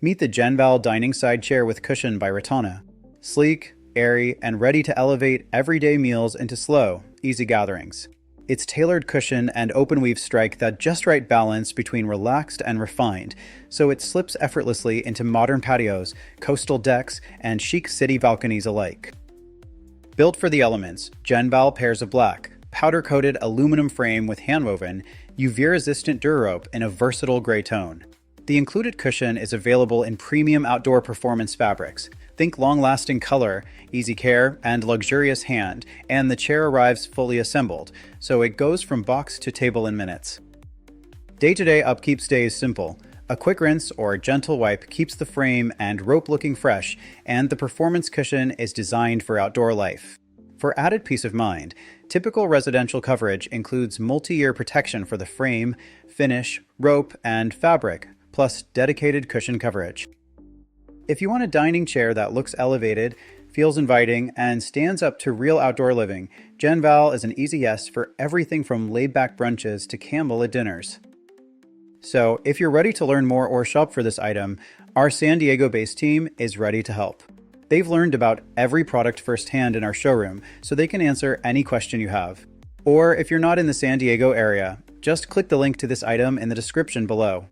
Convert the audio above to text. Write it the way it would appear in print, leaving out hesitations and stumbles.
Meet the Genval Dining Side Chair with Cushion by Ratana. Sleek, airy, and ready to elevate everyday meals into slow, easy gatherings. Its tailored cushion and open weave strike that just right balance between relaxed and refined, so it slips effortlessly into modern patios, coastal decks, and chic city balconies alike. Built for the elements, Genval pairs a black, powder-coated aluminum frame with handwoven, UV-resistant Durarope in a versatile gray tone. The included cushion is available in premium outdoor performance fabrics. Think long-lasting color, easy care, and luxurious hand, and the chair arrives fully assembled, so it goes from box to table in minutes. Day-to-day upkeep stays simple. A quick rinse or a gentle wipe keeps the frame and rope looking fresh, and the performance cushion is designed for outdoor life. For added peace of mind, typical residential coverage includes multi-year protection for the frame, finish, rope, and fabric, plus dedicated cushion coverage. If you want a dining chair that looks elevated, feels inviting, and stands up to real outdoor living, Genval is an easy yes for everything from laid-back brunches to candlelit dinners. So, if you're ready to learn more or shop for this item, our San Diego-based team is ready to help. They've learned about every product firsthand in our showroom, so they can answer any question you have. Or if you're not in the San Diego area, just click the link to this item in the description below.